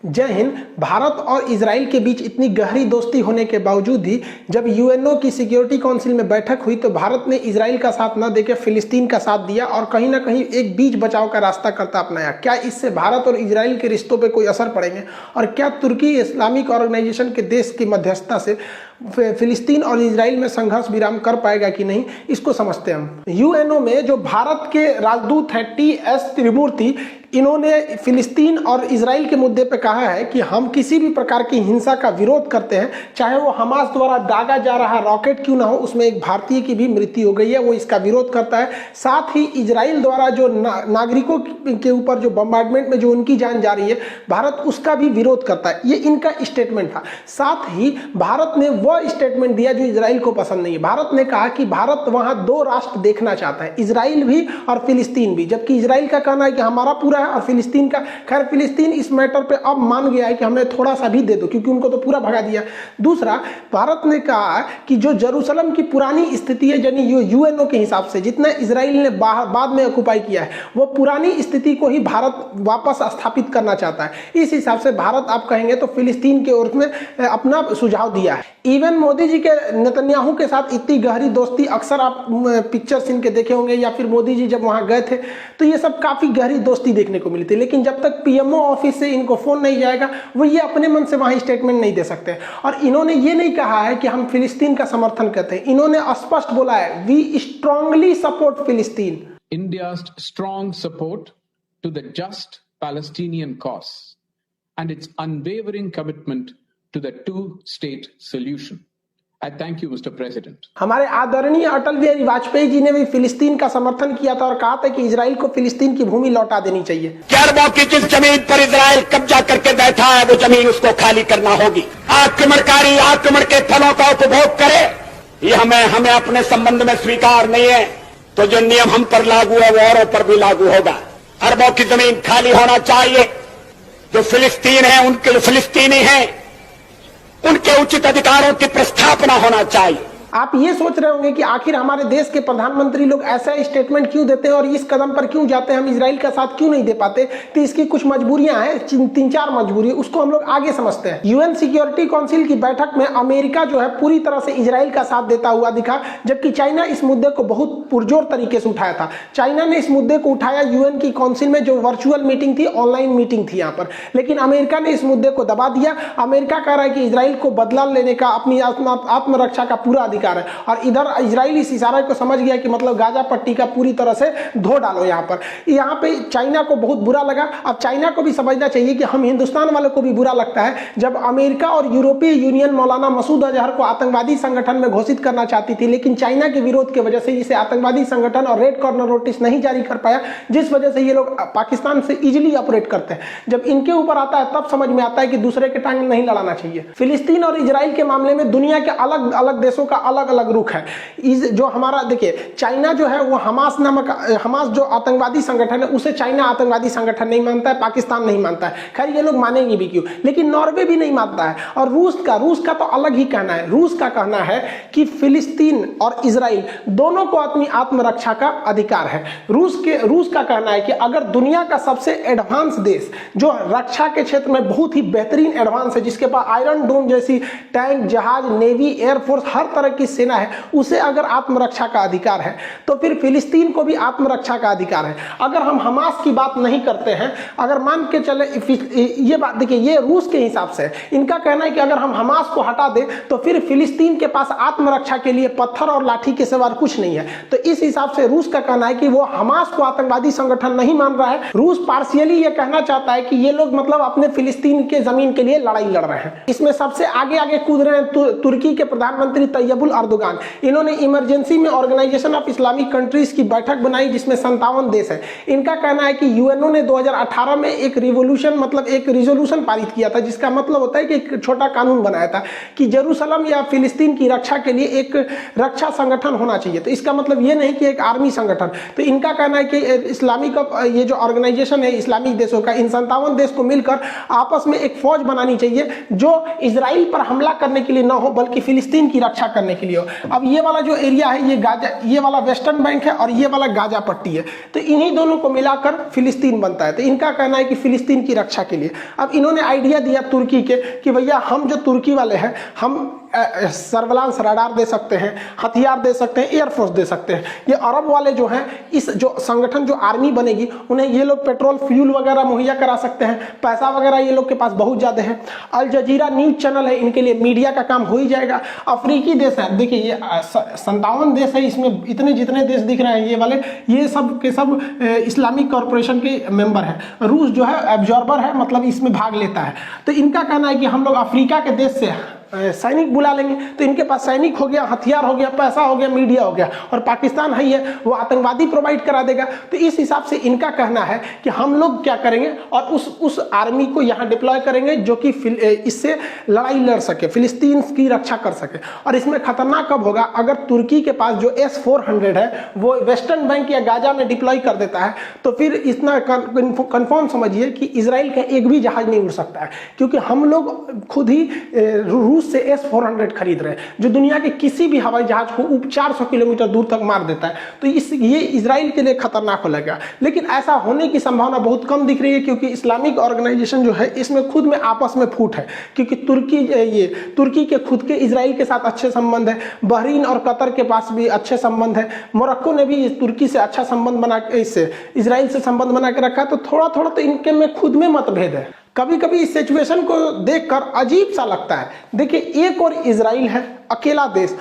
जय हिंद। भारत और इजराइल के बीच इतनी गहरी दोस्ती होने के बावजूद ही जब यूएनओ की सिक्योरिटी काउंसिल में बैठक हुई तो भारत ने इजराइल का साथ न देकर फिलिस्तीन का साथ दिया और कहीं ना कहीं एक बीच बचाव का रास्ता करता अपनाया। क्या इससे भारत और इजराइल के रिश्तों पर कोई असर पड़ेंगे और क्या तुर्की इस्लामिक ऑर्गेनाइजेशन के देश की मध्यस्थता से फिलिस्तीन और इजराइल में संघर्ष विराम कर पाएगा कि नहीं, इसको समझते हैं हम। यूएनओ में जो भारत के राजदूत हैं टी.एस. त्रिमूर्ति, इन्होंने फिलिस्तीन और इजराइल के मुद्दे पे कहा है कि हम किसी भी प्रकार की हिंसा का विरोध करते हैं, चाहे वो हमास द्वारा दागा जा रहा रॉकेट क्यों ना हो, उसमें एक भारतीय की भी मृत्यु हो गई है, वो इसका विरोध करता है। साथ ही इजराइल द्वारा जो नागरिकों के ऊपर जो बम्बार्डमेंट में जो उनकी जान जा रही है, भारत उसका भी विरोध करता है। ये इनका स्टेटमेंट था। साथ ही भारत ने वह स्टेटमेंट दिया जो इजराइल को पसंद नहीं है। भारत ने कहा कि भारत वहां दो राष्ट्र देखना चाहता है, इजराइल भी और फिलिस्तीन भी, जबकि इजराइल का कहना है कि हमारा पूरा है और फिलिस्तीन का, खैर फिलिस्तीन इस मैटर पे अब मान गया है कि हमें थोड़ा सा भी दे दो, क्योंकि उनको तो पूरा भगा दिया। दूसरा, भारत ने कहा कि जो जेरूसलम की पुरानी स्थिति है, यानी यूएनओ के हिसाब से जितना इजराइल ने बाद में ऑक्युपाई किया है, वो पुरानी स्थिति को ही भारत वापस स्थापित करना चाहता है। इस हिसाब से भारत, आप कहेंगे तो फिलिस्तीन के ओर में अपना सुझाव दिया है। इवन मोदी जी के नेतन्याहू के साथ इतनी गहरी दोस्ती अक्सर आप पिक्चर्स इनके देखे होंगे, या फिर मोदी जी जब वहां गए थे तो ये सब काफी गहरी दोस्ती देखने को मिली थी। लेकिन जब तक पीएमओ ऑफिस से इनको फोन नहीं जाएगा, वो ये अपने मन से वहां स्टेटमेंट नहीं दे सकते। और इन्होंने ये नहीं कहा है कि हम फिलिस्तीन का समर्थन करते हैं, इन्होंने स्पष्ट बोला है, वी स्ट्रांगली सपोर्ट फिलिस्तीन। India's strong support to the just Palestinian cause and its unwavering commitment to the two-state solution. I thank you, Mr. President. हमारे आदरणीय अटल बिहारी वाजपेयी जी ने भी फिलिस्तीन का समर्थन किया था और कहा था कि इजराइल को फिलिस्तीन की भूमि लौटा देनी चाहिए। अरबों की जिस जमीन पर इजराइल कब्जा करके बैठा है, वो जमीन उसको खाली करना होगी। आक्रमणकारी आक्रमण के फलों का उपभोग करे, ये हमें अपने संबंध में स्वीकार नहीं है। तो जो नियम हम पर लागू है वो औरों पर भी लागू होगा। अरबों की जमीन खाली होना चाहिए। जो फिलिस्तीन है, उनके फिलिस्तीनी हैं, उनके उचित अधिकारों की प्रस्थापना होना चाहिए। आप ये सोच रहे होंगे कि आखिर हमारे देश के प्रधानमंत्री लोग ऐसा स्टेटमेंट क्यों देते हैं और इस कदम पर क्यों जाते हैं, हम इजराइल का साथ क्यों नहीं दे पाते। तो इसकी कुछ मजबूरियां हैं, 3-4 मजबूरी, उसको हम लोग आगे समझते हैं। यूएन सिक्योरिटी काउंसिल की बैठक में अमेरिका जो है पूरी तरह से इजराइल का साथ देता हुआ दिखा, जबकि चाइना इस मुद्दे को बहुत पुरजोर तरीके से उठाया था। चाइना ने इस मुद्दे को उठाया यूएन की काउंसिल में, जो वर्चुअल मीटिंग थी, ऑनलाइन मीटिंग थी यहाँ पर, लेकिन अमेरिका ने इस मुद्दे को दबा दिया। अमेरिका कह रहा है कि इजराइल को बदला लेने का, अपनी आत्मरक्षा का पूरा अधिकार है, और इधर इजराइल इस इशारे को समझ गया कि मतलब गाजा पट्टी का पूरी तरह से धो डालो। यहाँ पे चाइना को बहुत बुरा लगा। अब चाइना को भी समझना चाहिए कि हम हिंदुस्तान वालों को भी बुरा लगता है जब अमेरिका और यूरोपीय यूनियन मौलाना मसूद अजहर को आतंकवादी संगठन में घोषित करना चाहती थी, लेकिन चाइना के विरोध की वजह से इसे आतंकवादी संगठन और रेड कॉर्नर नोटिस नहीं जारी कर पाया, जिस वजह से ये लोग पाकिस्तान से इजिली ऑपरेट करते हैं। जब इनके ऊपर आता है तब समझ में आता है कि दूसरे के टांग नहीं लड़ाना चाहिए। फिलिस्तीन और इजराइल के मामले में दुनिया के अलग अलग देशों का अलग अलग रुख है। जो हमारा देखिए, चाइना जो है वो हमास जो आतंकवादी संगठन है, उसे चाइना आतंकवादी संगठन नहीं मानता है, पाकिस्तान नहीं मानता है। खैर ये लोग मानेंगे भी क्यों, लेकिन नॉर्वे भी नहीं मानता है। और रूस का तो अलग ही कहना है। रूस का कहना है कि फिलिस्तीन और इजराइल दोनों को अपनी आत्मरक्षा का अधिकार है। रूस का कहना है कि अगर दुनिया का सबसे एडवांस देश जो रक्षा के क्षेत्र में बहुत ही बेहतरीन एडवांस है, जिसके पास आयरन डोम जैसी टैंक, जहाज, नेवी, एयरफोर्स, हर तरह की सेना है, उसे अगर आत्मरक्षा का अधिकार है तो फिर फिलिस्तीन को भी आत्मरक्षा का अधिकार है। अगर हम हमास की बात नहीं करते हैं, अगर मान के चले ये बात, देखिए ये रूस के हिसाब से इनका कहना है कि अगर हम हमास को हटा दें तो फिर फिलिस्तीन के पास आत्मरक्षा के लिए पत्थर और लाठी के सिवा कुछ नहीं है। तो इस हिसाब से रूस का कहना है कि वो हमास को आतंकवादी संगठन नहीं मान रहा है। रूस पार्शियली ये कहना चाहता है कि ये लोग मतलब अपने फिलिस्तीन के जमीन के लिए लड़ाई लड़ रहे हैं। इसमें सबसे आगे कूद रहे हैं तुर्की के प्रधानमंत्री तैयबुल अर्दोगान। इन्होंने इमरजेंसी में ऑर्गेनाइजेशन ऑफ इस्लामिक कंट्रीज की बैठक बनाई, जिसमें 57 देश है। इनका कहना है कि यूएनओ ने 2018 में एक रिजोल्यूशन पारित किया था, जिसका मतलब होता है कि एक छोटा कानून बनाया था कि जेरूसलम या फिलिस्तीन की रक्षा के लिए एक रक्षा संगठन होना चाहिए। तो इसका मतलब ये नहीं कि एक आर्मी संगठन। तो इनका कहना है कि इस्लामिक ये जो ऑर्गेनाइजेशन है इस्लामिक देशों का, इन 57 देश को मिलकर आपस में एक फौज बनानी चाहिए जो इजराइल पर हमला करने के लिए न हो, बल्कि फिलिस्तीन की रक्षा करने के लिए हो। अब ये वाला जो एरिया है ये गाजा, ये वाला वेस्टर्न बैंक है और ये वाला गाजा पट्टी है, तो इन्हीं दोनों को मिलाकर फिलिस्तीन बनता है। तो इनका कहना है कि फिलिस्तीन की रक्षा के लिए अब इन्होंने आइडिया दिया तुर्की के कि भैया हम जो तुर्की वाले हैं हम सर्वेलांस रडार दे सकते हैं, हथियार दे सकते हैं, एयरफोर्स दे सकते हैं। ये अरब वाले जो हैं, इस जो संगठन जो आर्मी बनेगी उन्हें ये लोग पेट्रोल फ्यूल वगैरह मुहैया करा सकते हैं, पैसा वगैरह ये लोग के पास बहुत ज़्यादा है। अल जजीरा न्यूज चैनल है, इनके लिए मीडिया का काम हो ही जाएगा। अफ्रीकी देश है, देखिए ये 57 देश है, इसमें इतने जितने देश दिख रहे हैं ये वाले, ये सब के सब इस्लामिक कॉरपोरेशन के मेंबर हैं। रूस जो है एब्जॉर्बर है, मतलब इसमें भाग लेता है। तो इनका कहना है कि हम लोग अफ्रीका के देश से सैनिक बुला लेंगे, तो इनके पास सैनिक हो गया, हथियार हो गया, पैसा हो गया, मीडिया हो गया, और पाकिस्तान है ये वो आतंकवादी प्रोवाइड करा देगा। तो इस हिसाब से इनका कहना है कि हम लोग क्या करेंगे और उस आर्मी को यहाँ डिप्लॉय करेंगे जो कि इससे लड़ाई लड़ सके, फिलिस्तीन की रक्षा कर सके। और इसमें खतरनाक कब होगा, अगर तुर्की के पास जो S-400 है वो वेस्टर्न बैंक या गाजा में डिप्लॉय कर देता है, तो फिर इतना कन्फर्म समझिए कि इजराइल का एक भी जहाज नहीं उड़ सकता है, क्योंकि हम लोग खुद ही रूस से S-400 खरीद रहे हैं जो दुनिया के किसी भी हवाई जहाज को 400 किलोमीटर दूर तक मार देता है। तो ये इजराइल के लिए खतरनाक हो लगेगा, लेकिन ऐसा होने की संभावना बहुत कम दिख रही है, क्योंकि इस्लामिक ऑर्गेनाइजेशन जो है इसमें खुद में आपस में फूट है, क्योंकि तुर्की के खुद के इजराइल के साथ अच्छे संबंध है, बहरीन और कतर के पास भी अच्छे संबंध है, मोरक्को ने भी तुर्की से अच्छा संबंध बना के इससे इजराइल से संबंध बना के रखा है। तो थोड़ा थोड़ा तो इनके में खुद में मतभेद है। कभी कभी इस सिचुएशन को देखकर अजीब सा लगता है। देखिए, एक और इजराइल है अकेला देश,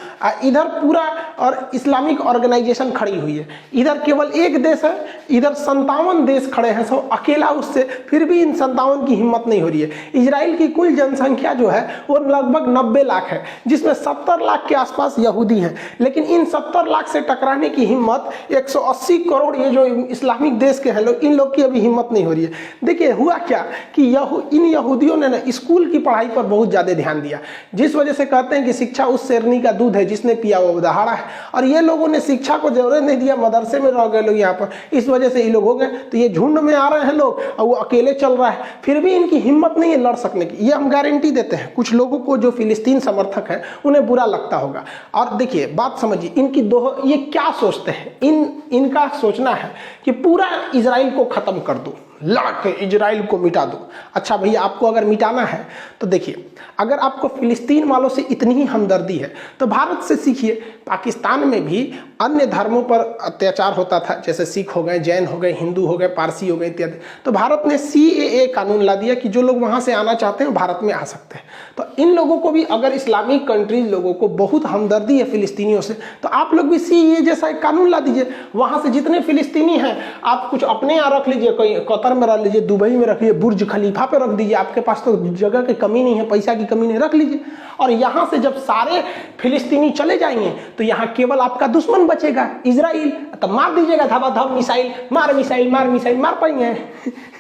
इधर पूरा और इस्लामिक ऑर्गेनाइजेशन खड़ी हुई है, इधर केवल एक देश है, इधर 57 देश खड़े हैं सब अकेला उससे, फिर भी इन 57 की हिम्मत नहीं हो रही है। इजराइल की कुल जनसंख्या जो है वो लगभग 90 लाख है, जिसमें 70 लाख के आसपास यहूदी हैं, लेकिन इन 70 लाख से टकराने की हिम्मत 180 करोड़ ये जो इस्लामिक देश के हैं लोग, इन लोग की अभी हिम्मत नहीं हो रही है। देखिए हुआ क्या कि इन यहूदियों ने ना स्कूल की पढ़ाई पर बहुत ज़्यादा ध्यान दिया, जिस वजह से कहते हैं कि शिक्षा उस शेरनी का दूध है जिसने पिया वो दहाड़ा है, और ये लोगों ने शिक्षा को जरूरत नहीं दिया, मदरसे में रह गए लोग यहाँ पर, इस वजह से ये लोग हो गए। तो ये झुंड में आ रहे हैं लोग और वो अकेले चल रहा है, फिर भी इनकी हिम्मत नहीं है लड़ सकने की। ये हम गारंटी देते हैं, कुछ लोगों को जो फिलिस्तीन समर्थक है उन्हें बुरा लगता होगा। और देखिए बात समझिए, इनकी ये क्या सोचते हैं, इनका सोचना है कि पूरा इजराइल को खत्म कर दो, लड़ के इजराइल को मिटा दो। अच्छा भैया, आपको अगर मिटाना है तो देखिए, अगर आपको फिलिस्तीन वालों से इतनी ही हमदर्दी है तो भारत से सीखिए। पाकिस्तान में भी अन्य धर्मों पर अत्याचार होता था, जैसे सिख हो गए, जैन हो गए, हिंदू हो गए, पारसी हो गए इत्यादि। तो भारत ने CAA कानून ला दिया कि जो लोग वहाँ से आना चाहते हैं भारत में आ सकते हैं। तो इन लोगों को भी, अगर इस्लामिक कंट्रीज लोगों को बहुत हमदर्दी है फिलिस्तीनियों से, तो आप लोग भी CAA जैसा एक कानून ला दीजिए। वहाँ से जितने फिलिस्तीनी हैं आप कुछ अपने यहाँ रख लीजिए, कोई कतर में रख लीजिए, दुबई में रख लीजिए, बुर्ज खलीफा पे रख दीजिए, आपके पास तो जगह की कमी नहीं है, पैसा की कमी नहीं, रख लीजिए। और यहाँ से जब सारे फिलिस्तीनी चले जाएंगे तो यहाँ केवल आपका दुश्मन बचेगा इजराइल, तो मार दीजिएगा धबाधब मिसाइल, मार पाएंगे?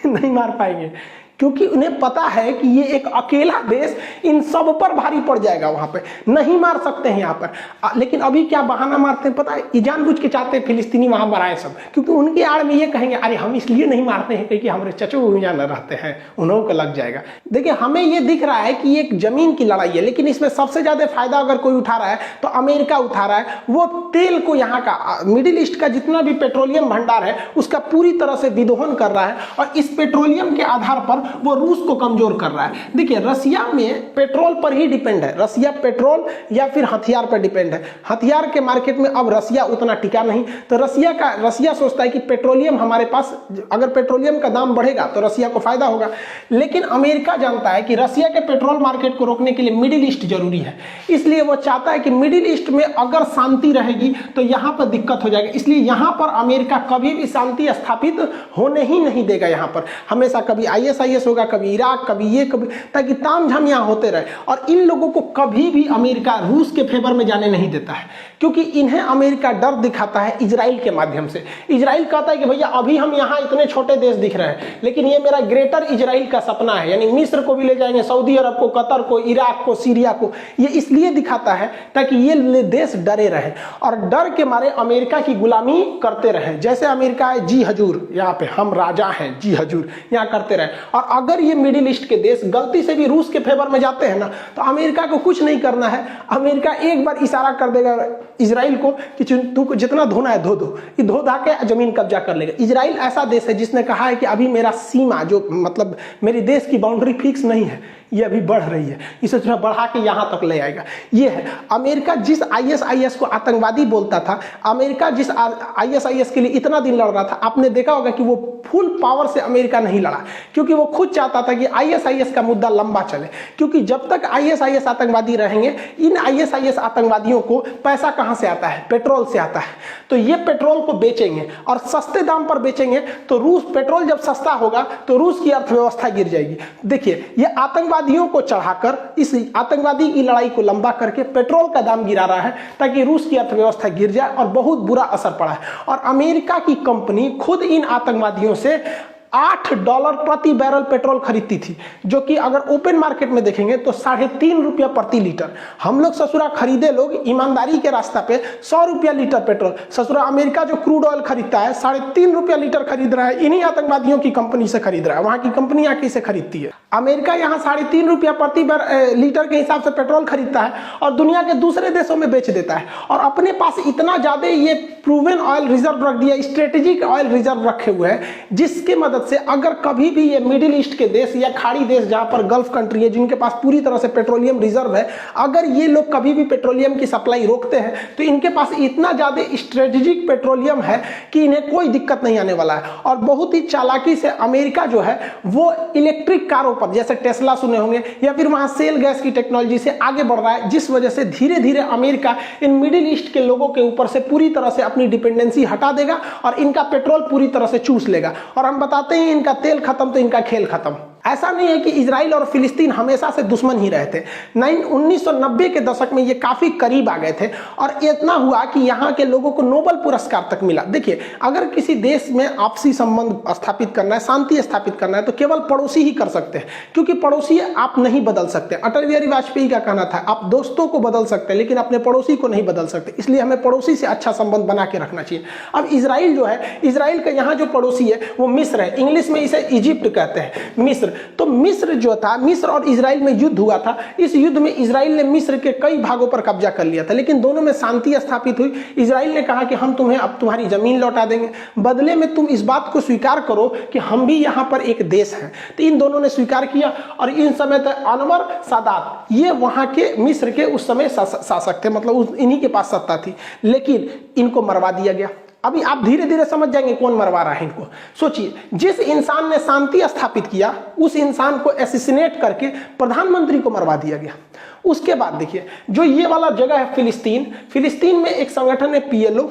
नहीं मार पाएंगे, क्योंकि उन्हें पता है कि ये एक अकेला देश इन सब पर भारी पड़ जाएगा, वहां पे नहीं मार सकते हैं यहाँ पर। लेकिन अभी क्या बहाना मारते हैं पता है, ये जानबूझ के चाहते हैं फिलिस्तीनी वहां मराए सब, क्योंकि उनकी आड़ में ये कहेंगे अरे हम इसलिए नहीं मारते हैं क्योंकि हमारे चचो भूजा न रहते हैं, उन्हों को लग जाएगा। देखिए हमें ये दिख रहा है कि एक जमीन की लड़ाई है, लेकिन इसमें सबसे ज्यादा फायदा अगर कोई उठा रहा है तो अमेरिका उठा रहा है। वो तेल को, यहाँ का मिडिल ईस्ट का जितना भी पेट्रोलियम भंडार है उसका पूरी तरह से विदोहन कर रहा है, और इस पेट्रोलियम के आधार पर वो रूस को कमजोर कर रहा है। देखिए रसिया में पेट्रोल पर ही डिपेंड है, रसिया पेट्रोल या फिर हथियार पर डिपेंड है। हथियार के मार्केट में अब रसिया उतना टिका नहीं, तो रसिया सोचता है कि पेट्रोलियम हमारे पास, अगर पेट्रोलियम का दाम बढ़ेगा तो रसिया को फायदा होगा। लेकिन अमेरिका जानता है कि रसिया के पेट्रोल मार्केट को रोकने के लिए मिडिल ईस्ट जरूरी है, इसलिए वो चाहता है कि मिडिल ईस्ट में अगर शांति रहेगी तो यहां पर दिक्कत हो जाएगी, इसलिए यहां पर अमेरिका कभी भी शांति स्थापित होने ही नहीं देगा। यहां पर हमेशा कभी ISIS होगा, कभी इराक, कभी ये, कभी, ताकि तामझाम यहां होते रहे। और इन लोगों को कभी भी अमेरिका रूस के फेवर में जाने नहीं देता है, क्योंकि इन्हें अमेरिका डर दिखाता है इजराइल के माध्यम से। इजराइल कहता है कि भैया अभी हम यहाँ इतने छोटे देश दिख रहे हैं, लेकिन ये मेरा ग्रेटर इजराइल का सपना है, यानी मिस्र को भी ले जाएंगे, सऊदी अरब को, कतर को, इराक को, सीरिया को। ये इसलिए दिखाता है ताकि ये देश डरे रहे और डर के मारे अमेरिका की गुलामी करते रहे। जैसे अमेरिका है जी हजूर, यहाँ पे हम राजा हैं, जी हजूर, यहाँ करते रहे। और और अगर ये मिडिल ईस्ट के देश गलती से भी रूस के फेवर में जाते हैं ना, तो अमेरिका को कुछ नहीं करना है। अमेरिका एक बार इशारा कर देगा इजराइल को कि तुमको जितना धोना है धो दो, ये धो धा के जमीन कब्जा कर लेगा। इजराइल ऐसा देश है जिसने कहा है कि अभी मेरा सीमा, जो मतलब मेरे देश की बाउंड्री फिक्स नहीं है, ये अभी बढ़ रही है, इसे थोड़ा बढ़ा के यहां तक ले आएगा। ये है अमेरिका जिस आईएसआईएस को आतंकवादी बोलता था, अमेरिका जिस आईएसआईएस के लिए इतना दिन लड़ रहा था, आपने देखा होगा कि वो फुल पावर से अमेरिका नहीं लड़ा, क्योंकि वो खुद चाहता था कि आईएसआईएस का मुद्दा लंबा चले। क्योंकि जब तक आईएसआईएस आतंकवादी रहेंगे, इन आईएसआईएस आतंकवादियों को पैसा कहां से आता है? पेट्रोल से आता है। तो ये पेट्रोल को बेचेंगे और सस्ते दाम पर बेचेंगे, तो रूस, पेट्रोल जब सस्ता होगा तो रूस की अर्थव्यवस्था गिर जाएगी। देखिए, ये आतंकवादियों को चढ़ाकर इस आतंकवादी की लड़ाई को लंबा करके पेट्रोल का दाम गिरा रहा है ताकि रूस की अर्थव्यवस्था गिर जाए, और बहुत बुरा असर पड़ा है। और अमेरिका की कंपनी खुद इन आतंकवादियों से $8 प्रति बैरल पेट्रोल खरीदती थी, जो कि अगर ओपन मार्केट में देखेंगे तो ₹3.5 प्रति लीटर। हम लोग ससुरा खरीदे लोग ईमानदारी के रास्ता पे ₹100 लीटर पेट्रोल, ससुरा अमेरिका जो क्रूड ऑयल खरीदता है ₹3.5 लीटर खरीद रहा है, इन्हीं आतंकवादियों की कंपनी से खरीद रहा है। वहां की कंपनी आके इसे खरीदती है। अमेरिका यहाँ ₹3.5 प्रति लीटर के हिसाब से पेट्रोल खरीदता है और दुनिया के दूसरे देशों में बेच देता है, और अपने पास इतना ज्यादा ये प्रूवन ऑयल रिजर्व रख दिया, स्ट्रेटेजिक ऑयल रिजर्व रखे हुए हैं, जिसके मदद से अगर कभी भी ये मिडिल ईस्ट के देश या खाड़ी देश जहां पर गल्फ कंट्री है जिनके पास पूरी तरह से पेट्रोलियम रिजर्व है, अगर ये लोग कभी भी पेट्रोलियम की सप्लाई रोकते हैं तो इनके पास इतना ज्यादा स्ट्रेटेजिक पेट्रोलियम है कि इन्हें कोई दिक्कत नहीं आने वाला है। और बहुत ही चालाकी से अमेरिका जो है वो इलेक्ट्रिक कारों पर, जैसे टेस्ला सुने होंगे, या फिर वहां सेल गैस की टेक्नोलॉजी से आगे बढ़ रहा है, जिस वजह से धीरे धीरे अमेरिका इन मिडिल ईस्ट के लोगों के ऊपर से पूरी तरह से अपनी डिपेंडेंसी हटा देगा और इनका पेट्रोल पूरी तरह से चूस लेगा। और हम बताते हैं इनका तेल खत्म तो इनका खेल खत्म। ऐसा नहीं है कि इजराइल और फिलिस्तीन हमेशा से दुश्मन ही रहे थे। 1990 के दशक में ये काफी करीब आ गए थे, और इतना हुआ कि यहाँ के लोगों को नोबेल पुरस्कार तक मिला। देखिए, अगर किसी देश में आपसी संबंध स्थापित करना है, शांति स्थापित करना है, तो केवल पड़ोसी ही कर सकते हैं, क्योंकि पड़ोसी आप नहीं बदल सकते। अटल बिहारी वाजपेयी का कहना था, आप दोस्तों को बदल सकते हैं लेकिन अपने पड़ोसी को नहीं बदल सकते, इसलिए हमें पड़ोसी से अच्छा संबंध बना के रखना चाहिए। अब इजराइल जो है, इजराइल का यहाँ जो पड़ोसी है वो मिस्र है, इंग्लिश में इसे इजिप्ट कहते हैं, मिस्र। तो मिस्र जो था, मिस्र और इजराइल में युद्ध हुआ था। इस युद्ध में इजराइल ने मिस्र के कई भागों पर कब्जा कर लिया था, लेकिन दोनों में शांति स्थापित हुई। इजराइल ने कहा कि हम तुम्हें अब तुम्हारी जमीन लौटा देंगे, बदले में तुम इस बात को स्वीकार करो कि हम भी यहाँ पर एक देश हैं। तो इन दोनों ने स्वीकार किया, और इन समय तक अनवर सादात ये वहां के मिस्र के उस समय शासक थे, मतलब इन्हीं के पास सत्ता थी, लेकिन इनको मरवा दिया गया। अभी आप धीरे धीरे समझ जाएंगे कौन मरवा रहा है इनको। सोचिए, जिस इंसान ने शांति स्थापित किया उस इंसान को एसिसिनेट करके प्रधानमंत्री को मरवा दिया गया। उसके बाद देखिए, जो ये वाला जगह है फिलिस्तीन, फिलिस्तीन में एक संगठन है PLO।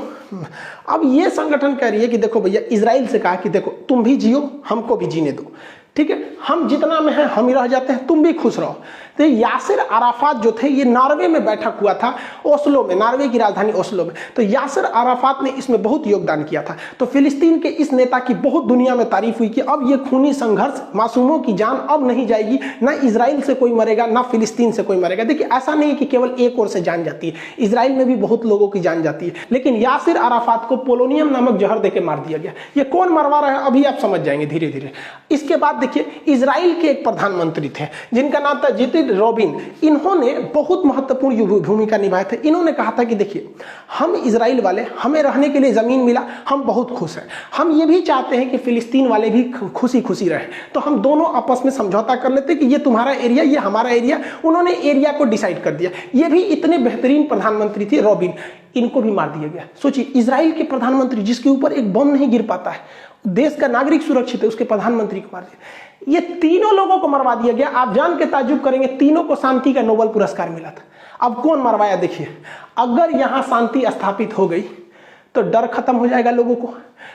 अब ये संगठन कह रही है कि देखो भैया, इजराइल से कहा कि देखो तुम भी जियो, हमको भी जीने दो, ठीक है, हम जितना में है हम ही रह जाते हैं, तुम भी खुश रहो। तो यासिर अराफात जो थे, ये नॉर्वे में बैठक हुआ था, ओस्लो में, नॉर्वे की राजधानी ओस्लो में। तो यासिर अराफात ने इसमें बहुत योगदान किया था। तो फिलिस्तीन के इस नेता की बहुत दुनिया में तारीफ हुई कि अब ये खूनी संघर्ष, मासूमों की जान अब नहीं जाएगी, ना इजराइल से कोई मरेगा ना फिलिस्तीन से कोई मरेगा। देखिए, ऐसा नहीं है कि केवल एक ओर से जान जाती है, इजराइल में भी बहुत लोगों की जान जाती है, लेकिन यासिर अराफात को पोलोनियम नामक जहर देके मार दिया गया। ये कौन मरवा रहा है अभी आप समझ जाएंगे धीरे धीरे। इसके बाद देखिए, इजराइल के एक प्रधानमंत्री थे जिनका नाम था जितिन रोबिन। इन्होंने बहुत महत्वपूर्ण भूमिका निभाई थी। इन्होंने कहा था कि देखिए, हम इजराइल वाले, हमें रहने के लिए जमीन मिला, हम बहुत खुश हैं। हम ये भी चाहते हैं कि फिलिस्तीन वाले भी खुशी खुशी रहे, तो हम दोनों आपस में समझौता कर लेते कि ये तुम्हारा एरिया, ये हमारा एरिया। उन्होंने एरिया को डिसाइड कर दिया। ये भी इतने बेहतरीन प्रधानमंत्री थे रोबिन, इनको भी मार दिया गया। सोचिए, इजराइल के प्रधानमंत्री जिसके ऊपर एक बम नहीं गिर पाता है, देश का नागरिक सुरक्षित है, उसके प्रधानमंत्री को मार दिया। ये तीनों लोगों को मरवा दिया गया। आप जान के ताज्जुब करेंगे, तीनों को शांति का नोबेल पुरस्कार मिला था। अब कौन मरवाया? देखिए, अगर यहां शांति स्थापित हो गई तो डर खत्म हो जाएगा, लोगों को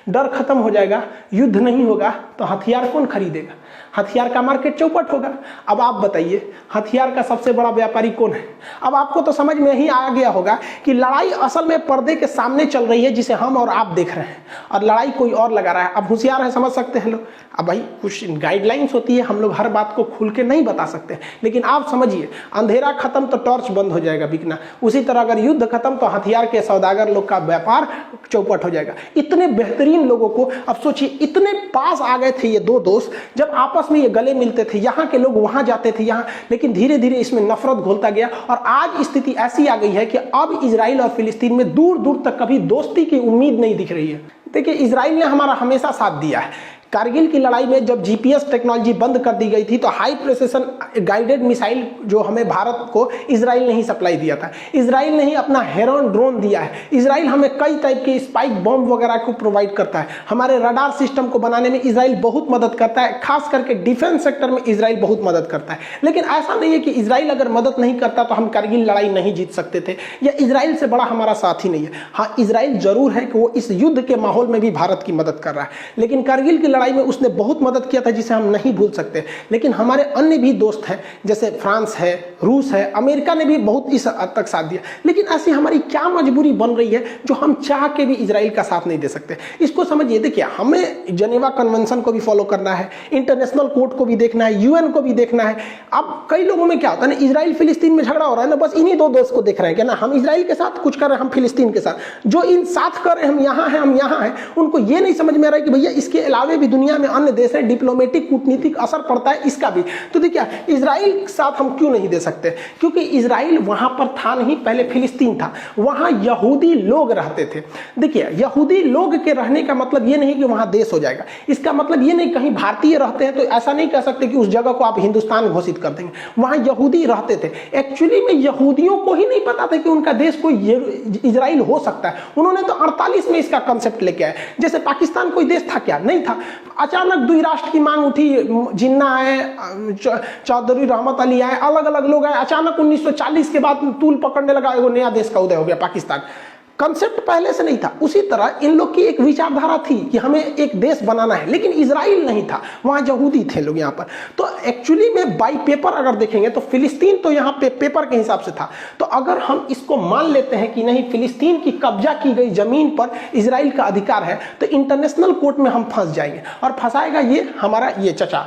डर खत्म हो जाएगा, युद्ध नहीं होगा, तो हथियार कौन खरीदेगा? हथियार का मार्केट चौपट होगा। अब आप बताइए, हथियार का सबसे बड़ा व्यापारी कौन है? अब आपको तो समझ में ही आ गया होगा कि लड़ाई असल में पर्दे के सामने चल रही है, जिसे हम और आप देख रहे हैं, और लड़ाई कोई और लगा रहा है। अब होशियार है, समझ सकते हैं लोग। अब भाई कुछ गाइडलाइंस होती है, हम लोग हर बात को खुल के नहीं बता सकते, लेकिन आप समझिए, अंधेरा खत्म तो टॉर्च बंद हो जाएगा बिकना। उसी तरह अगर युद्ध खत्म तो हथियार के सौदागर लोग का व्यापार चौपट हो जाएगा। इतने बेहतर बेहतरीन लोगों को, अब सोचिए इतने पास आ गए थे ये दो दोस्त, जब आपस में ये गले मिलते थे, यहाँ के लोग वहां जाते थे यहाँ, लेकिन धीरे धीरे इसमें नफरत घुलता गया और आज स्थिति ऐसी आ गई है कि अब इजराइल और फिलिस्तीन में दूर दूर तक कभी दोस्ती की उम्मीद नहीं दिख रही है। देखिए, इजराइल ने हमारा हमेशा साथ दिया है। कारगिल की लड़ाई में जब जीपीएस टेक्नोलॉजी बंद कर दी गई थी तो हाई प्रेसिशन गाइडेड मिसाइल जो हमें भारत को इजराइल ने ही सप्लाई दिया था, इजराइल ने ही अपना हेरॉन ड्रोन दिया है, इजराइल हमें कई टाइप के स्पाइक बॉम्ब वगैरह को प्रोवाइड करता है, हमारे रडार सिस्टम को बनाने में इजराइल बहुत मदद करता है, खास करके डिफेंस सेक्टर में इजराइल बहुत मदद करता है। लेकिन ऐसा नहीं है कि इजराइल अगर मदद नहीं करता तो हम कारगिल लड़ाई नहीं जीत सकते थे, या इजराइल से बड़ा हमारा साथी नहीं है। हाँ, इजराइल जरूर है कि वो इस युद्ध के माहौल में भी भारत की मदद कर रहा है, लेकिन कारगिल की लड़ाई में उसने बहुत मदद किया था जिसे हम नहीं भूल सकते। लेकिन हमारे अन्य भी दोस्त हैं, जैसे फ्रांस है, रूस है, अमेरिका ने भी बहुत इस हद तक साथ दिया। लेकिन ऐसी हमारी क्या मजबूरी बन रही है जो हम चाह के भी इजराइल का साथ नहीं दे सकते? इसको समझिए। देखिए, हमें जेनेवा कन्वेंशन को भी फॉलो करना है, इंटरनेशनल कोर्ट को भी देखना है, यूएन को भी देखना है। अब कई लोगों में क्या होता है ना, इजराइल फिलिस्तीन में झगड़ा हो रहा है ना, बस इन्हीं दो दोस्त को देख रहे हैं कि ना हम इजराइल के साथ कुछ कर रहे हैं, हम फिलिस्तीन के साथ, जो इन साथ कर रहे हैं, हम यहाँ हैं, हम यहाँ हैं, उनको ये नहीं समझ में आ रहा है कि भैया इसके अलावे भी दुनिया में अन्य देश है, डिप्लोमेटिक कूटनीतिक असर पड़ता है इसका भी। तो देखिए, इजराइल के साथ हम क्यों नहीं दे सकते? क्योंकि इजराइल वहां पर था नहीं, पहले फिलिस्तीन था, वहां यहूदी लोग रहते थे। देखिए, यहूदी लोग के रहने का मतलब ये नहीं कि वहां देश हो जाएगा, इसका मतलब ये नहीं कहीं भारतीय रहते हैं तो ऐसा नहीं कह सकते कि उस जगह को आप हिंदुस्तान घोषित कर देंगे। वहां यहूदी रहते थे, एक्चुअली में यहूदियों को ही नहीं पता था कि उनका देश कोई इजराइल हो सकता है। उन्होंने तो 48 में इसका कंसेप्ट लेके आए। जैसे पाकिस्तान कोई देश था क्या? नहीं था। अचानक द्विराष्ट्र की मांग उठी, जिन्ना आए, चौधरी रहमत अली आए, अलग अलग लोग आए, अचानक 1940 के बाद तूल पकड़ने लगा, एगो नया देश का उदय हो गया पाकिस्तान। कंसेप्ट पहले से नहीं था। उसी तरह इन लोग की एक विचारधारा थी कि हमें एक देश बनाना है, लेकिन इजराइल नहीं था, वहां यहूदी थे लोग यहाँ पर। तो एक्चुअली में बाई पेपर अगर देखेंगे तो फिलिस्तीन तो यहाँ पे पेपर के हिसाब से था। तो अगर हम इसको मान लेते हैं कि नहीं, फिलिस्तीन की कब्जा की गई जमीन पर इजराइल का अधिकार है, तो इंटरनेशनल कोर्ट में हम फंस जाएंगे। और फंसाएगा ये हमारा ये चचा,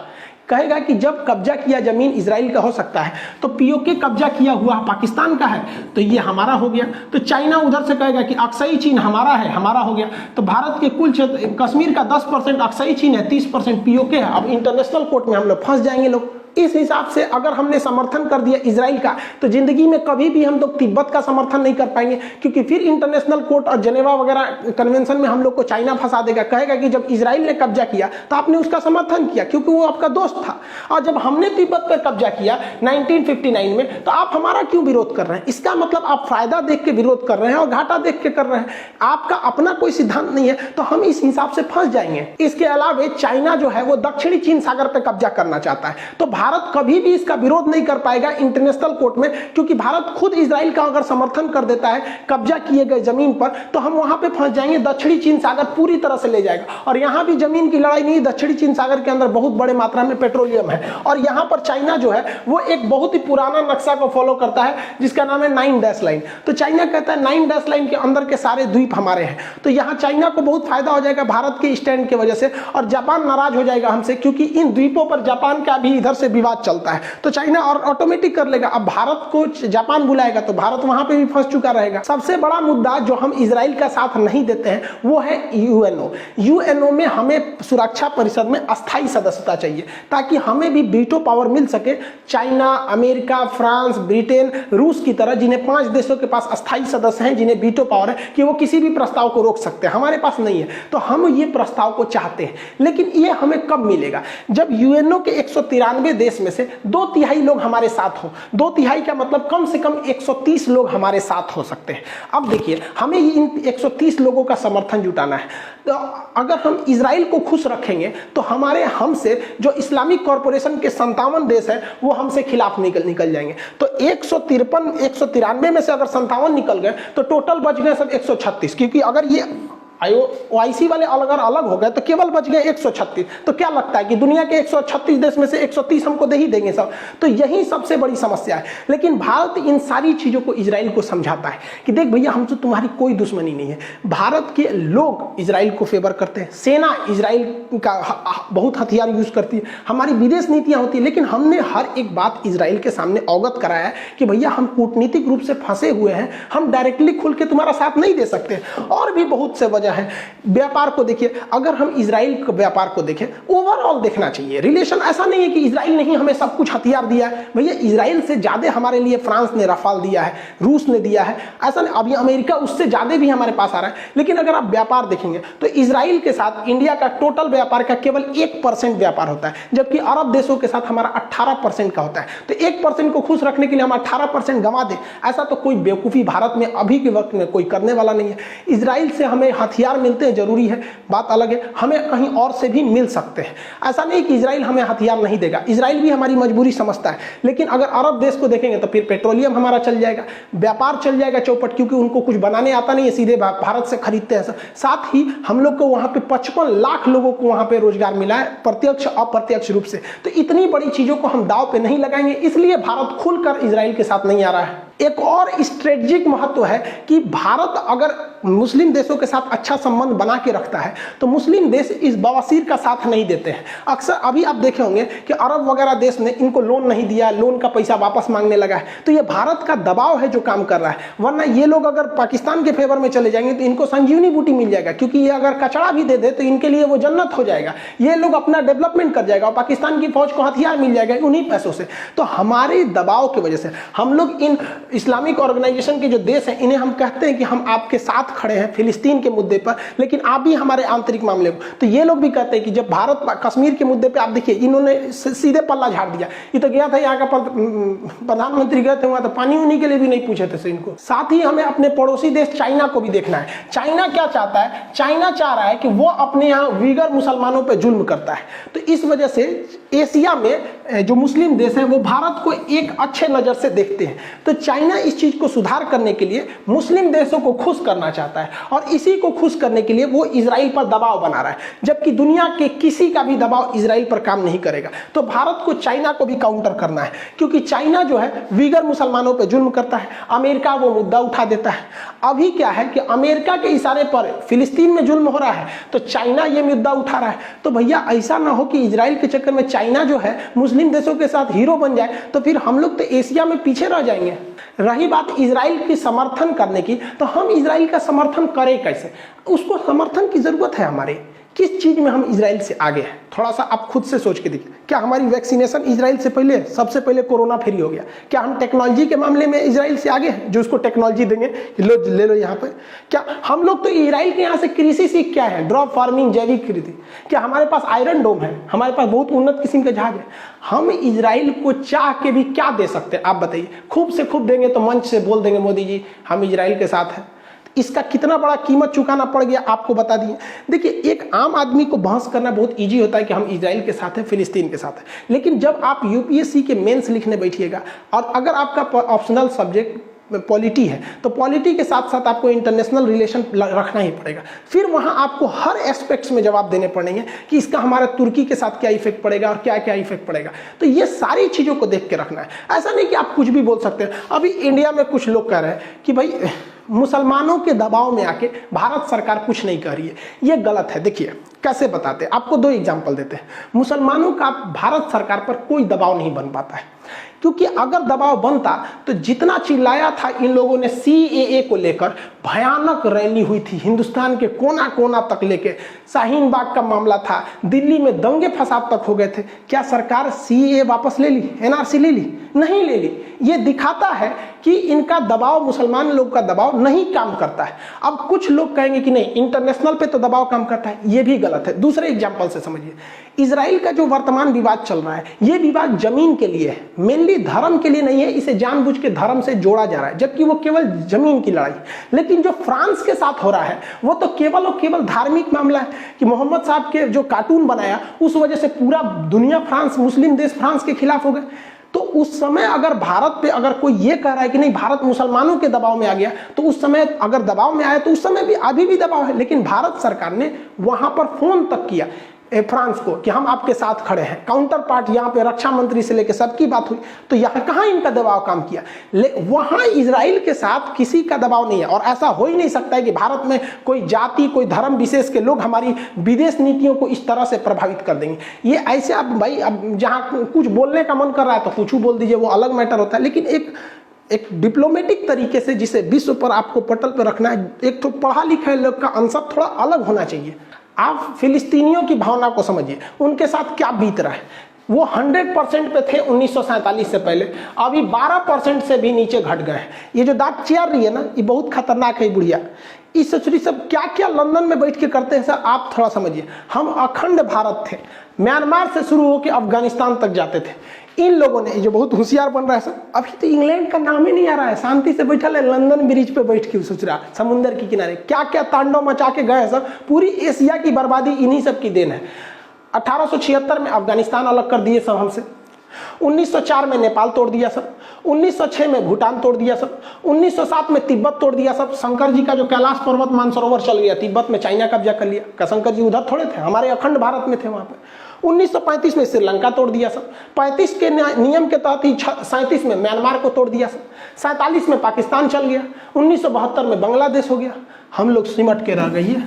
कहेगा कि जब कब्जा किया जमीन इजराइल का हो सकता है तो पीओके कब्जा किया हुआ पाकिस्तान का है तो ये हमारा हो गया। तो चाइना उधर से कहेगा कि अक्साई चीन हमारा है, हमारा हो गया। तो भारत के कुल क्षेत्र कश्मीर का 10% अक्साई चीन है, 30% पीओके है। अब इंटरनेशनल कोर्ट में हम लोग फंस जाएंगे लोग। इस हिसाब से अगर हमने समर्थन कर दिया इजराइल का, तो जिंदगी में कभी भी हम लोग तिब्बत का समर्थन नहीं कर पाएंगे, क्योंकि फिर इंटरनेशनल कोर्ट और जेनेवा वगैरह कन्वेंशन में हम लोग को चाइना फंसा देगा। कहेगा कि जब इजराइल ने कब्जा किया तो आपने उसका समर्थन किया क्योंकि वो आपका दोस्त था, और जब हमने तिब्बत पर कब्जा किया 1959 में तो आप हमारा क्यों विरोध कर रहे हैं? इसका मतलब आप फायदा देख के विरोध कर रहे हैं और घाटा देख के कर रहे हैं। आपका अपना कोई सिद्धांत नहीं है, तो हम इस हिसाब से फंस जाएंगे। इसके अलावा चाइना जो है वो दक्षिणी चीन सागर पर कब्जा करना चाहता है, तो भारत कभी भी इसका विरोध नहीं कर पाएगा इंटरनेशनल कोर्ट में, क्योंकि भारत खुद इजराइल का अगर समर्थन कर देता है कब्जा किए गए जमीन पर, तो हम वहां पे फंस जाएंगे। दक्षिणी चीन सागर पूरी तरह से ले जाएगा, और यहां भी जमीन की लड़ाई नहीं, दक्षिणी चीन सागर के अंदर बहुत बड़े मात्रा में पेट्रोलियम है, और यहां पर चाइना जो है वो एक बहुत ही पुराना नक्शा को फॉलो करता है जिसका नाम है 9 डैश लाइन। तो चाइना कहता है 9 डैश लाइन के अंदर के सारे द्वीप हमारे हैं। तो यहां चाइना को बहुत फायदा हो जाएगा भारत के स्टैंड की वजह से, और जापान नाराज हो जाएगा हमसे, क्योंकि इन द्वीपों पर जापान का भी इधर से विवाद चलता है। तो चाइना और ऑटोमेटिक कर लेगा। अब भारत को जापान बुलाएगा तो भारत वहां पे भी फंस चुका रहेगा। सबसे बड़ा मुद्दा जो हम इजराइल का साथ नहीं देते हैं वो है यूएनओ। यूएनओ में हमें सुरक्षा परिषद में अस्थायी सदस्यता चाहिए, ताकि हमें भी वीटो पावर मिल सके। चाइना, अमेरिका, फ्रांस, ब्रिटेन, रूस की तरह जिन्हें 5 देशों के पास अस्थायी सदस्य हैं, जिन्हें वीटो पावर है कि वो किसी भी प्रस्ताव को रोक सकते हैं, हमारे पास नहीं है। तो हम ये प्रस्ताव को चाहते हैं, लेकिन ये हमें कब मिलेगा? जब यूएनओ के 193 देश में से 2/3 लोग हमारे साथ हो। 2/3 का मतलब कम से कम 130 लोग हमारे साथ हो सकते हैं। अब देखिए, हमें इन 130 लोगों का समर्थन जुटाना है। तो अगर हम इजराइल को खुश रखेंगे तो हमसे जो इस्लामिक कॉरपोरेशन के 57 देश है वो हमसे खिलाफ निकल जाएंगे। तो 193 में से अगर 57 निकल गए तो टोटल बच गए सब 136, क्योंकि अगर ये OIC वाले अगर अलग हो गए तो केवल बच गए 136। तो क्या लगता है कि दुनिया के 136 देश में से 130 हमको दे ही देंगे सब? तो यही सबसे बड़ी समस्या है। लेकिन भारत इन सारी चीजों को इजराइल को समझाता है कि देख भैया, हमसे तुम्हारी कोई दुश्मनी नहीं है। भारत के लोग इजराइल को फेवर करते हैं, सेना इजराइल का बहुत हथियार यूज करती है, हमारी विदेश नीतियां होती है, लेकिन हमने हर एक बात इजराइल के सामने अवगत कराया है कि भैया हम कूटनीतिक रूप से फंसे हुए हैं, हम डायरेक्टली खुल के तुम्हारा साथ नहीं दे सकते। और भी बहुत से वजह है। व्यापार को देखिए, अगर हम इजराइल के व्यापार को देखें, ओवरऑल देखना चाहिए रिलेशन। ऐसा नहीं है कि इजराइल नहीं हमें सब कुछ हथियार दिया है, भैया इजराइल से ज्यादा हमारे लिए फ्रांस ने रफाल दिया है, रूस ने दिया है, ऐसा नहीं। अभी अमेरिका उससे ज्यादा भी हमारे पास आ रहा है। लेकिन अगर आप व्यापार देखेंगे तो इजराइल के साथ इंडिया का टोटल व्यापार का केवल 1% व्यापार होता है, जबकि अरब देशों के साथ हमारा 18% का होता है। तो 1% को खुश रखने के लिए हम 18% गंवा दें, ऐसा तो कोई बेवकूफी भारत में अभी के वक्त में कोई करने वाला नहीं है। इजराइल से हमें हथियार मिलते हैं, जरूरी है, बात अलग है, हमें कहीं और से भी मिल सकते हैं। ऐसा नहीं कि इजराइल हमें हथियार नहीं देगा, इजराइल भी हमारी मजबूरी समझता है। लेकिन अगर अरब देश को देखेंगे तो फिर पेट्रोलियम हमारा चल जाएगा, व्यापार चल जाएगा चौपट, क्योंकि उनको कुछ बनाने आता नहीं है, सीधे भारत से खरीदते हैं। साथ ही हम लोग को वहां पे 55 लाख लोगों को वहां पे रोजगार मिला है, प्रत्यक्ष अप्रत्यक्ष रूप से। तो इतनी बड़ी चीजों को हम दांव पे नहीं लगाएंगे, इसलिए भारत खुलकर इजराइल के साथ नहीं आ रहा है। एक और स्ट्रेटेजिक महत्व है कि भारत अगर मुस्लिम देशों के साथ अच्छा संबंध बना के रखता है तो मुस्लिम देश इस बवासीर का साथ नहीं देते हैं। अक्सर अभी आप देखे होंगे कि अरब वगैरह देश ने इनको लोन नहीं दिया, लोन का पैसा वापस मांगने लगा है। तो ये भारत का दबाव है जो काम कर रहा है, वरना ये लोग अगर पाकिस्तान के फेवर में चले जाएंगे तो इनको संजीवनी बूटी मिल जाएगा, क्योंकि ये अगर कचड़ा भी दे दे तो इनके लिए वो जन्नत हो जाएगा। ये लोग अपना डेवलपमेंट कर जाएगा और पाकिस्तान की फौज को हथियार मिल जाएगा उन्हीं पैसों से। तो हमारे दबाव की वजह से हम लोग इन इस्लामिक ऑर्गेनाइजेशन के जो देश हैं इन्हें हम कहते हैं कि हम आपके साथ खड़े हैं फिलिस्तीन के मुद्दे पर, लेकिन आप भी हमारे आंतरिक मामले को। तो ये लोग भी कहते हैं कि जब भारत कश्मीर के मुद्दे पे आप देखिए इन्होंने सीधे पल्ला झाड़ दिया। ये तो गया था यहाँ का प्रधानमंत्री गए थे वहां तो पानी उन्हीं के लिए भी नहीं पूछे थे इनको। साथ ही हमें अपने पड़ोसी देश चाइना को भी देखना है। चाइना क्या चाहता है? चाइना चाह रहा है कि वो अपने यहाँ वीगर मुसलमानों पर जुल्म करता है। तो इस वजह से एशिया में जो मुस्लिम देश हैं वो भारत को एक अच्छे नजर से देखते हैं। तो चाइना इस चीज को सुधार करने के लिए मुस्लिम देशों को खुश करना चाहता है और इसी को खुश करने के लिए वो इजराइल पर दबाव बना रहा है, जबकि दुनिया के किसी का भी दबाव इजराइल पर काम नहीं करेगा। तो भारत को चाइना को भी काउंटर करना है, क्योंकि चाइना जो है वीगर मुसलमानों पर जुल्म करता है, अमेरिका वो मुद्दा उठा देता है। अभी क्या है कि अमेरिका के इशारे पर फिलिस्तीन में जुल्म हो रहा है तो चाइना ये मुद्दा उठा रहा है। तो भैया ऐसा ना हो कि इजराइल के चक्कर में चाइना जो है मुस्लिम देशों के साथ हीरो बन जाए, तो फिर हम लोग तो एशिया में पीछे रह जाएंगे। रही बात इजराइल की समर्थन करने की, तो हम इजराइल का समर्थन करें कैसे? उसको समर्थन की जरूरत है हमारे, किस चीज में हम इजराइल से आगे हैं? थोड़ा सा आप खुद से सोच के देखिए। क्या हमारी वैक्सीनेशन इजराइल से पहले, सबसे पहले कोरोना फ्री हो गया? क्या हम टेक्नोलॉजी के मामले में इजराइल से आगे हैं, जो उसको टेक्नोलॉजी देंगे लो ले लो यहाँ पे? क्या हम लोग तो इजराइल के यहाँ से कृषि सीख क्या है, ड्रॉप फार्मिंग, जैविक खेती? क्या हमारे पास आयरन डोम है? हमारे पास बहुत उन्नत किस्म के जहाज है। हम इजराइल को चाह के भी क्या दे सकते हैं आप बताइए? खूब से खूब देंगे तो मंच से बोल देंगे मोदी जी हम इजराइल के साथ हैं। इसका कितना बड़ा कीमत चुकाना पड़ गया आपको बता दिए। देखिए, एक आम आदमी को बहस करना बहुत इजी होता है कि हम इजराइल के साथ हैं, फिलिस्तीन के साथ हैं, लेकिन जब आप यूपीएससी के मेंस लिखने बैठिएगा और अगर आपका ऑप्शनल सब्जेक्ट पॉलिटी है तो पॉलिटी के साथ साथ आपको इंटरनेशनल रिलेशन रखना ही पड़ेगा। फिर वहां आपको हर एस्पेक्ट्स में जवाब देने पड़ेंगे कि इसका हमारा तुर्की के साथ क्या इफेक्ट पड़ेगा और क्या क्या इफेक्ट पड़ेगा। तो ये सारी चीजों को देख के रखना है। ऐसा नहीं कि आप कुछ भी बोल सकते हैं। अभी इंडिया में कुछ लोग कह रहे हैं कि भाई मुसलमानों के दबाव में आके भारत सरकार कुछ नहीं कर रही है, ये गलत है। देखिए कैसे बताते हैं, आपको 2 एग्जाम्पल देते हैं। मुसलमानों का भारत सरकार पर कोई दबाव नहीं बन पाता है, क्योंकि अगर दबाव बनता तो जितना चिल्लाया था इन लोगों ने सीएए को लेकर, भयानक रैली हुई थी हिंदुस्तान के कोना कोना तक लेके, शाहीन बाग का मामला था, दिल्ली में दंगे फसाद तक हो गए थे। क्या सरकार सीएए वापस ले ली, एनआरसी ले ली? नहीं ले ली। ये दिखाता है कि इनका दबाव, मुसलमान लोग का दबाव नहीं काम करता है। अब कुछ लोग कहेंगे कि नहीं इंटरनेशनल पे तो दबाव काम करता है, ये भी गलत है। दूसरे एग्जाम्पल से समझिए, इजराइल का जो वर्तमान विवाद चल रहा है ये विवाद जमीन के लिए है, मेनली धर्म के लिए नहीं है। इसे जानबूझ के धर्म से जोड़ा जा रहा है, जबकि वो केवल जमीन की लड़ाई। लेकिन जो फ्रांस के साथ हो रहा है वो तो केवल और केवल धार्मिक मामला है कि मोहम्मद साहब के जो कार्टून बनाया उस वजह से पूरा दुनिया फ्रांस, मुस्लिम देश फ्रांस के खिलाफ हो गए। तो उस समय अगर भारत पे अगर कोई ये कह रहा है कि नहीं भारत मुसलमानों के दबाव में आ गया, तो उस समय अगर दबाव में आया तो उस समय भी अभी भी दबाव है। लेकिन भारत सरकार ने वहां पर फोन तक किया फ्रांस को कि हम आपके साथ खड़े हैं। काउंटर पार्ट यहाँ पे रक्षा मंत्री से लेकर सबकी बात हुई, तो यहाँ कहाँ इनका दबाव काम किया? वहां इजराइल के साथ किसी का दबाव नहीं है। और ऐसा हो ही नहीं सकता है कि भारत में कोई जाति, कोई धर्म विशेष के लोग हमारी विदेश नीतियों को इस तरह से प्रभावित कर देंगे। ये ऐसे अब भाई, अब जहाँ कुछ बोलने का मन कर रहा है तो कुछ बोल दीजिए, वो अलग मैटर होता है। लेकिन एक डिप्लोमेटिक तरीके से जिसे विश्व पर आपको पटल पर रखना है, एक तो पढ़ा लिखा लोग का आंसर थोड़ा अलग होना चाहिए। आप फिलिस्तीनियों की भावना को समझिए, उनके साथ क्या बीत रहा है। वो 100% पे थे 1947 से पहले, अभी 12% से भी नीचे घट गए हैं। ये जो दांत चियार रही है ना, ये बहुत खतरनाक है बुढ़िया। इस ससुरी सब क्या क्या लंदन में बैठ के करते हैं सर, आप थोड़ा समझिए। हम अखंड भारत थे, म्यांमार से शुरू होकर अफगानिस्तान तक जाते थे। इन लोगों ने जो बहुत होशियार बन रहा है सर, अभी तो इंग्लैंड का नाम ही नहीं आ रहा है, शांति से बैठा है लंदन ब्रिज पे बैठ के ससुरा समुंदर के किनारे, क्या क्या तांडव मचा के गए सर। पूरी एशिया की बर्बादी इन्हीं सब की देन है। 1876 में अफगानिस्तान अलग कर दिए सब हमसे, 1904 में नेपाल तोड़ दिया सब, 1906 में भूटान तोड़ दिया सब, 1907 में तिब्बत तोड़ दिया सब। शंकर जी का जो कैलाश पर्वत मानसरोवर चल गया, तिब्बत में चाइना कब्जा कर लिया। का शंकर जी उधर थोड़े थे, हमारे अखंड भारत में थे वहां पे। 1935 में श्रीलंका तोड़ दिया सब, 35 के नियम के तहत ही 37 में म्यांमार को तोड़ दिया सब, 47 में पाकिस्तान चल गया, 1972 में बांग्लादेश हो गया। हम लोग सिमट के रह गई है।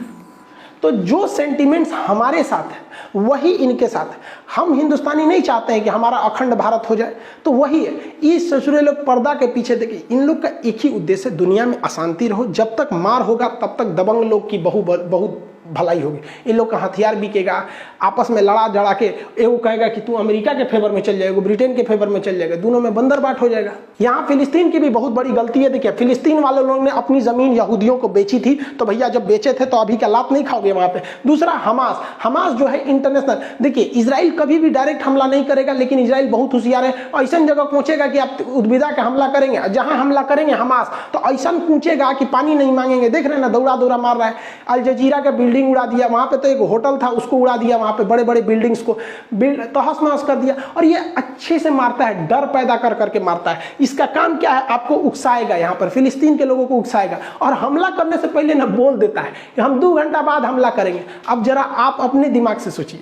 तो जो सेंटिमेंट्स हमारे साथ है वही इनके साथ है। हम हिंदुस्तानी नहीं चाहते हैं कि हमारा अखंड भारत हो जाए, तो वही है। इस ससुरे लोग पर्दा के पीछे देखिए, इन लोग का एक ही उद्देश्य है, दुनिया में अशांति रहो। जब तक मार होगा तब तक दबंग लोग की बहुत भलाई होगी। इन लोग का हथियार बिकेगा, आपस में लड़ा जड़ा के एगो कहेगा कि तू अमेरिका के फेवर में चल जाएगा, ब्रिटेन के फेवर में चल जाएगा, दोनों में बंदरबाट हो जाएगा। यहाँ फिलिस्तीन की भी बहुत बड़ी गलती है। देखिए, फिलिस्तीन वाले लोगों ने अपनी जमीन यहूदियों को बेची थी, तो भैया जब बेचे थे तो अभी क्या लात नहीं खाओगे वहां पे। दूसरा हमास जो है इंटरनेशनल, देखिए इजराइल कभी भी डायरेक्ट हमला नहीं करेगा, लेकिन इजराइल बहुत होशियार है, ऐसा जगह पहुंचेगा कि आप उद्विदा का हमला करेंगे। जहां हमला करेंगे हमास, तो ऐसा पूछेगा कि पानी नहीं मांगेंगे। देख रहे हैं ना, दौड़ा दौड़ा मार रहा है। अल जजीरा का बिल्डिंग उड़ा दिया, वहां पे तो एक होटल था उसको उड़ा दिया, वहां पे बड़े बड़े बिल्डिंग्स को तहस नहस कर दिया। और ये अच्छे से मारता है, डर पैदा कर करके मारता है। इसका काम क्या है, आपको उकसाएगा, यहाँ पर फिलिस्तीन के लोगों को उकसाएगा, और हमला करने से पहले ना बोल देता है कि हम 2 घंटा बाद हमला करेंगे। अब जरा आप अपने दिमाग से सोचिए,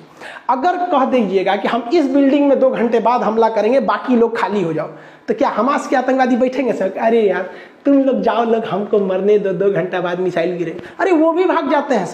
अगर कह दीजिएगा कि हम इस बिल्डिंग में 2 घंटे बाद हमला करेंगे, बाकी लोग खाली हो जाओ, तो क्या हमास के आतंकवादी बैठेंगे सर? अरे यार तुम लोग जाओ, लोग हमको मरने दो, 2 घंटा बाद मिसाइल गिरे। अरे वो भी भाग जाते हैं,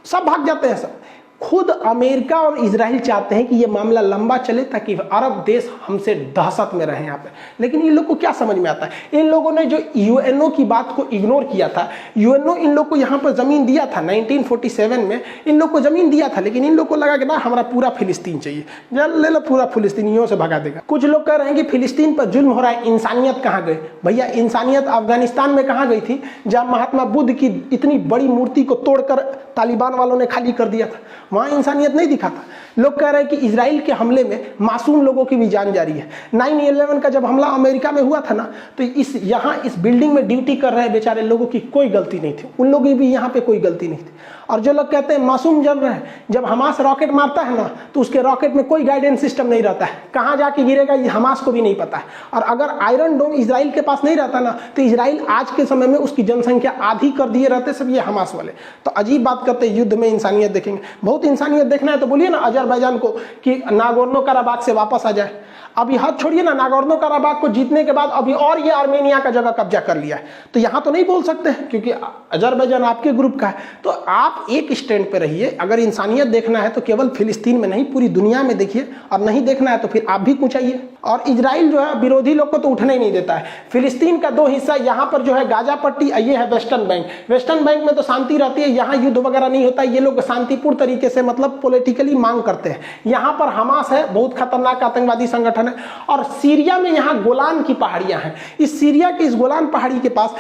सब भाग जाते हैं सब। खुद अमेरिका और इजराइल चाहते हैं कि ये मामला लंबा चले ताकि अरब देश हमसे दहशत में रहे यहाँ पे। लेकिन इन लोग को क्या समझ में आता है? इन लोगों ने जो यूएनओ की बात को इग्नोर किया था। यूएनओ इन लोग को यहाँ पर जमीन दिया था 1947 में, इन लोग को जमीन दिया था, लेकिन इन लोग को लगा कि ना हमारा पूरा फिलिस्तीन चाहिए, ले लो पूरा फिलिस्तीनियों से भगा देगा। कुछ लोग कह रहे हैं कि फिलिस्तीन पर जुल्म हो रहा है, इंसानियत कहाँ गई? भैया इंसानियत अफगानिस्तान में कहाँ गई थी, जहाँ महात्मा बुद्ध की इतनी बड़ी मूर्ति को तोड़कर तालिबान वालों ने खाली कर दिया था, वहां इंसानियत नहीं दिखा था। लोग कह रहे हैं कि इजराइल के हमले में मासूम लोगों की भी जान जा रही है। 9/11 का जब हमला अमेरिका में हुआ था ना, तो इस बिल्डिंग में ड्यूटी कर रहे बेचारे लोगों की कोई गलती नहीं थी, उन लोगों की भी यहाँ पे कोई गलती नहीं थी। और जो लोग कहते हैं मासूम जल रहे हैं, जब हमास रॉकेट मारता है ना, तो उसके रॉकेट में कोई गाइडेंस सिस्टम नहीं रहता है, कहाँ जाके गिरेगा ये हमास को भी नहीं पता है। और अगर आयरन डोम इजराइल के पास नहीं रहता ना, तो इजराइल आज के समय में उसकी जनसंख्या आधी कर दिए रहते सब ये हमास वाले। तो अजीब बात करते हैं, युद्ध में इंसानियत देखेंगे। बहुत इंसानियत देखना है तो बोलिए ना अजरबैजान को कि नागोर्नो कराबाख से वापस आ जाए। अभी हाथ छोड़िए ना, नागोर्नो कराबाख को जीतने के बाद अभी और ये आर्मेनिया का जगह कब्जा कर लिया है, तो यहां तो नहीं बोल सकते हैं क्योंकि अजरबैजान आपके ग्रुप का है। तो आप एक स्टैंड पे रहिए। अगर इंसानियत देखना है तो केवल फिलिस्तीन में नहीं, पूरी दुनिया में देखिए, और नहीं देखना है तो फिर आप भी कुछ आइए। और इजराइल जो है विरोधी लोग को तो उठने ही नहीं देता है। फिलिस्तीन का 2 हिस्सा, यहाँ पर जो है गाजा पट्टी, ये है वेस्टर्न बैंक। वेस्टर्न बैंक में तो शांति रहती है, यहाँ युद्ध वगैरह नहीं होता, ये लोग शांतिपूर्ण तरीके से मतलब पॉलिटिकली मांग करते हैं। यहाँ पर हमास है, बहुत खतरनाक आतंकवादी संगठन है। और सीरिया में यहाँ गोलान की पहाड़ियां हैं। इस सीरिया की इस गोलान पहाड़ी के पास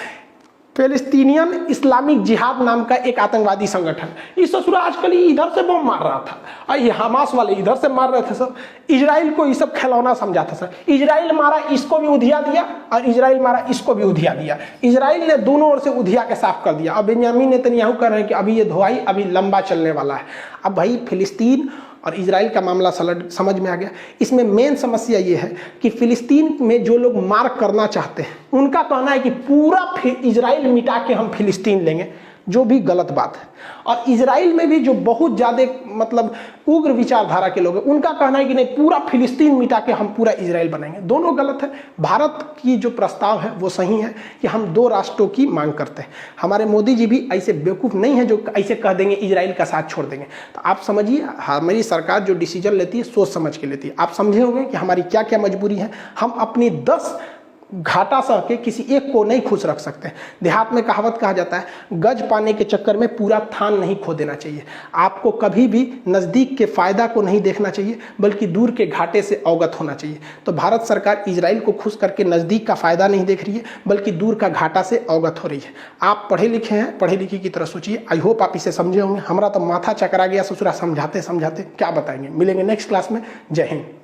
पैलेस्टीनियन इस्लामिक जिहाद नाम का एक आतंकवादी संगठन, इस ससुरा आजकल इधर से बम मार रहा था और ये हमास वाले इधर से मार रहे थे सर। इजराइल को ये सब खिलौना समझा था सर। इजराइल मारा इसको भी उधिया दिया और इजराइल मारा इसको भी उधिया दिया। इजराइल ने दोनों ओर से उधिया के साफ कर दिया। अब बेंजामिन नेतन्याहू कह रहे हैं कि अभी ये धोआई अभी लंबा चलने वाला है। अब भाई फिलिस्तीन और इजराइल का मामला समझ में आ गया। इसमें मेन समस्या ये है कि फिलिस्तीन में जो लोग मार करना चाहते हैं उनका कहना है कि पूरा इजराइल मिटा के हम फिलिस्तीन लेंगे, जो भी गलत बात है। और इजराइल में भी जो बहुत ज़्यादा मतलब उग्र विचारधारा के लोग हैं उनका कहना है कि नहीं, पूरा फिलिस्तीन मिटा के हम पूरा इजराइल बनाएंगे। दोनों गलत है। भारत की जो प्रस्ताव है वो सही है कि हम 2 राष्ट्रों की मांग करते हैं। हमारे मोदी जी भी ऐसे बेवकूफ़ नहीं है जो ऐसे कह देंगे इजराइल का साथ छोड़ देंगे। तो आप समझिए, हमारी सरकार जो डिसीजन लेती है सोच समझ के लेती है। आप समझे होंगे कि हमारी क्या क्या मजबूरी है। हम अपनी 10 घाटा सह के किसी एक को नहीं खुश रख सकते। देहात में कहावत कहा जाता है, गज पाने के चक्कर में पूरा थान नहीं खो देना चाहिए। आपको कभी भी नज़दीक के फायदा को नहीं देखना चाहिए, बल्कि दूर के घाटे से अवगत होना चाहिए। तो भारत सरकार इजराइल को खुश करके नज़दीक का फायदा नहीं देख रही है, बल्कि दूर का घाटा से अवगत हो रही है। आप पढ़े लिखे हैं, पढ़े लिखे की तरह सोचिए। आई होप आप इसे समझे होंगे। हमारा तो माथा चकरा गया ससुरा समझाते समझाते, क्या बताएंगे। मिलेंगे नेक्स्ट क्लास में। जय हिंद।